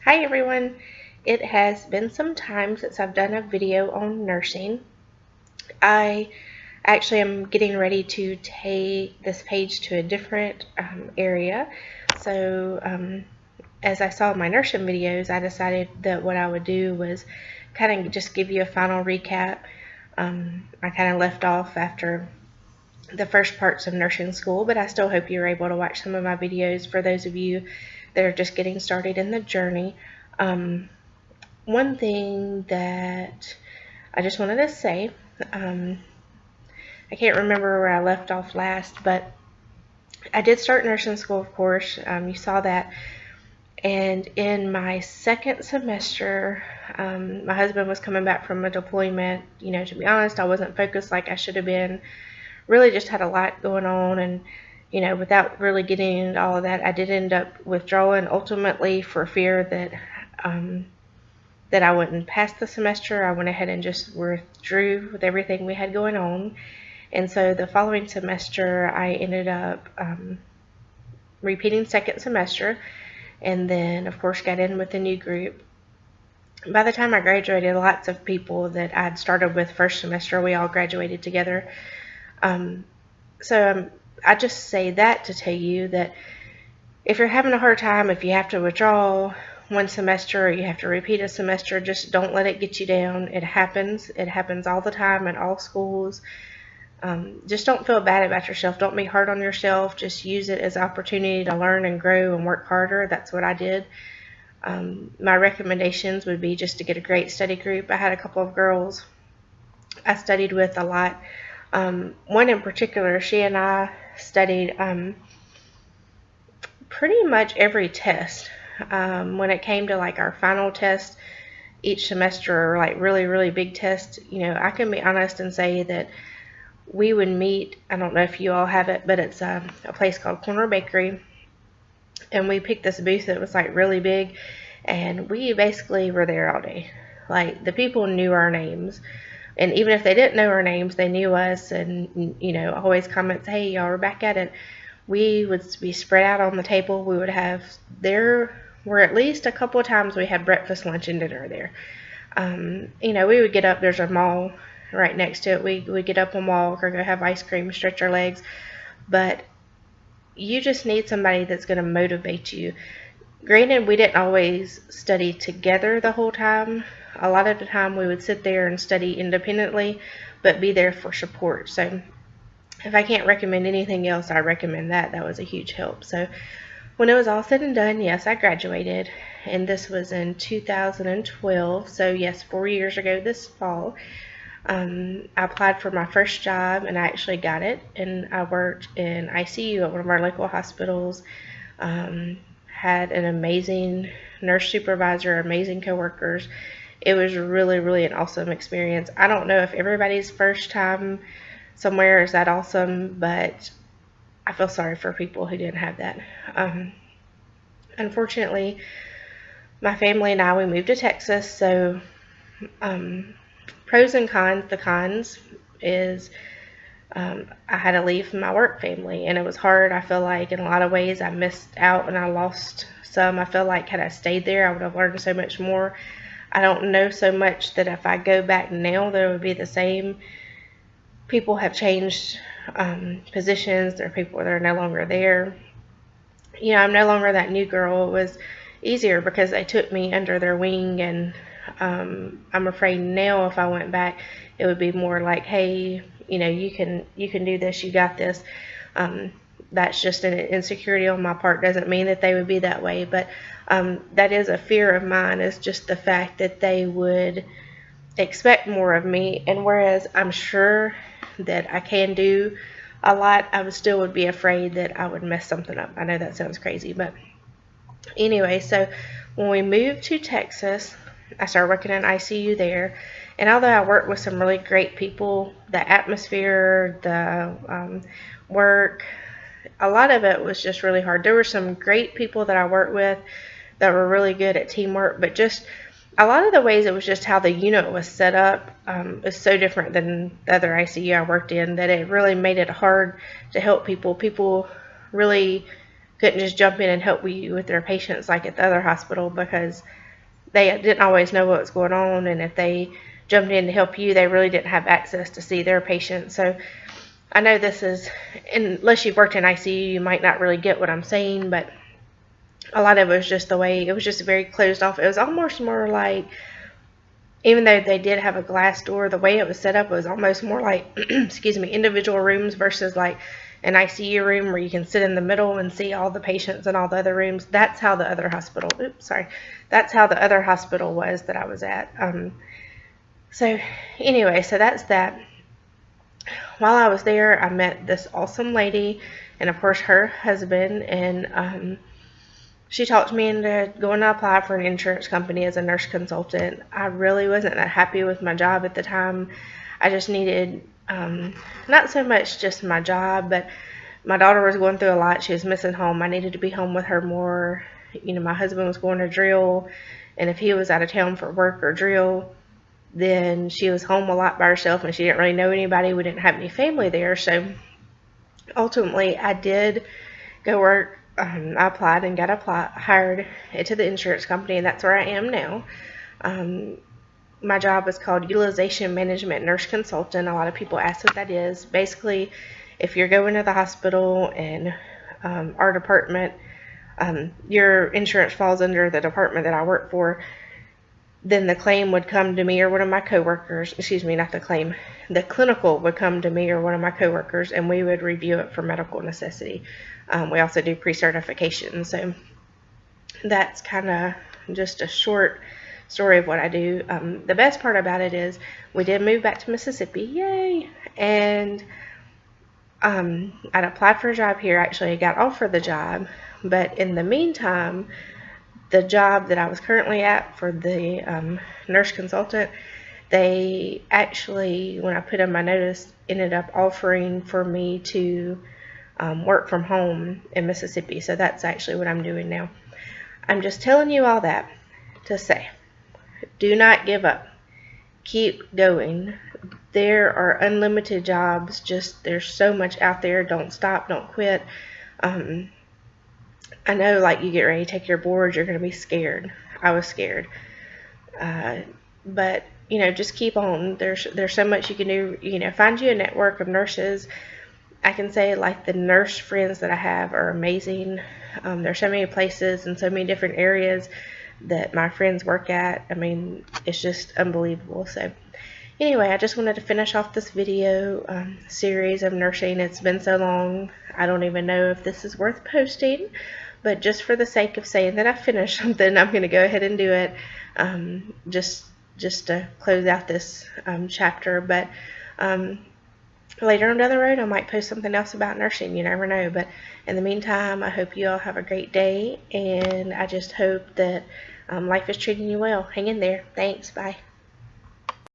Hi everyone! It has been some time since I've done a video on nursing. I actually am getting ready to take this page to a different area. So as I saw my nursing videos, I decided that what I would do was kind of just give you a final recap. I kind of left off after the first parts of nursing school, but I still hope you're able to watch some of my videos for those of you that are just getting started in the journey. One thing that I just wanted to say, I can't remember where I left off last, but I did start nursing school, of course. You saw that. And in my second semester, my husband was coming back from a deployment. You know, to be honest, I wasn't focused like I should have been. Really just had a lot going on, and you know, without really getting into all of that, I did end up withdrawing ultimately for fear that I wouldn't pass the semester. I went ahead and just withdrew with everything we had going on. And so the following semester, I ended up repeating second semester, and then of course got in with a new group. By the time I graduated, lots of people that I'd started with first semester, we all graduated together. So I just say that to tell you that if you're having a hard time, if you have to withdraw one semester or you have to repeat a semester, just don't let it get you down. It happens. It happens all the time at all schools. Just don't feel bad about yourself. Don't be hard on yourself. Just use it as an opportunity to learn and grow and work harder. That's what I did. My recommendations would be just to get a great study group. I had a couple of girls I studied with a lot. One in particular, she and I studied pretty much every test. When it came to like our final test each semester, or like really big tests, you know, I can be honest and say that we would meet. I don't know if you all have it, but it's a place called Corner Bakery, and we picked this booth that was like really big, and we basically were there all day. Like, the people knew our names, and even if they didn't know our names, they knew us, and you know, always comments, hey, y'all, we're back at it. We would be spread out on the table. We would have, there were at least a couple of times we had breakfast, lunch, and dinner there. You know, we would get up, there's a mall right next to it. We would get up and walk or go have ice cream, stretch our legs. But you just need somebody that's going to motivate you. Granted, we didn't always study together the whole time. A lot of the time we would sit there and study independently, but be there for support. So if I can't recommend anything else, I recommend that. That was a huge help. So when it was all said and done, yes, I graduated, and this was in 2012. So yes, 4 years ago this fall. I applied for my first job, and I actually got it, and I worked in ICU at one of our local hospitals. Had an amazing nurse supervisor, amazing coworkers. It was really an awesome experience. I don't know if everybody's first time somewhere is that awesome, but I feel sorry for people who didn't have that. Unfortunately, my family and I, we moved to Texas, so pros and cons. The cons is I had to leave my work family, and it was hard. I feel like in a lot of ways I missed out and I lost some. I feel like had I stayed there, I would have learned so much more. I don't know so much that if I go back now that it would be the same. People have changed positions. There are people that are no longer there. You know, I'm no longer that new girl. It was easier because they took me under their wing, and I'm afraid now if I went back, it would be more like, hey, you know, you can do this, you got this. That's just an insecurity on my part. Doesn't mean that they would be that way, but that is a fear of mine, is just the fact that they would expect more of me. And whereas I'm sure that I can do a lot, I still would be afraid that I would mess something up. I know that sounds crazy, but anyway, so when we moved to Texas, I started working in ICU there, and although I worked with some really great people, the atmosphere, the work, a lot of it was just really hard. There were some great people that I worked with that were really good at teamwork, but just a lot of the ways it was just how the unit was set up is so different than the other ICU I worked in that it really made it hard to help people. People really couldn't just jump in and help you with their patients like at the other hospital, because they didn't always know what was going on, and if they jumped in to help you, they really didn't have access to see their patients. So I know this is, unless you've worked in ICU, you might not really get what I'm saying, but a lot of it was just the way, it was just very closed off. It was almost more like, even though they did have a glass door, the way it was set up was almost more like, excuse me, individual rooms versus like an ICU room where you can sit in the middle and see all the patients in all the other rooms. That's how the other hospital, that's how the other hospital was that I was at. So anyway, so that's that. While I was there, I met this awesome lady, and of course her husband, and she talked me into going to apply for an insurance company as a nurse consultant. I really wasn't that happy with my job at the time. I just needed, not so much just my job, but my daughter was going through a lot. She was missing home. I needed to be home with her more. You know, my husband was going to drill, and if he was out of town for work or drill, then she was home a lot by herself, and she didn't really know anybody. We didn't have any family there. So ultimately, I did go work. I applied and got hired into the insurance company, and that's where I am now. My job is called Utilization Management Nurse Consultant. A lot of people ask what that is. Basically, if you're going to the hospital and our department, your insurance falls under the department that I work for, then the claim would come to me or one of my coworkers, excuse me, not the claim, the clinical would come to me or one of my coworkers, and we would review it for medical necessity. We also do pre-certification. So that's kind of just a short story of what I do. The best part about it is we did move back to Mississippi, yay! And I'd applied for a job here. Actually, I got offered the job, but in the meantime, the job that I was currently at for the nurse consultant, they actually, when I put in my notice, ended up offering for me to work from home in Mississippi. So that's actually what I'm doing now. I'm just telling you all that to say, do not give up. Keep going. There are unlimited jobs. Just, there's so much out there. Don't stop. Don't quit. I know, like, you get ready to take your boards, you're going to be scared. I was scared. But, you know, just keep on. There's so much you can do. You know, find you a network of nurses. I can say, like, the nurse friends that I have are amazing. There's so many places and so many different areas that my friends work at. I mean, it's just unbelievable. So anyway, I just wanted to finish off this video series of nursing. It's been so long, I don't even know if this is worth posting, but just for the sake of saying that I finished something, I'm going to go ahead and do it, just to close out this chapter. But later on down the road, I might post something else about nursing. You never know. But in the meantime, I hope you all have a great day, and I just hope that life is treating you well. Hang in there. Thanks. Bye.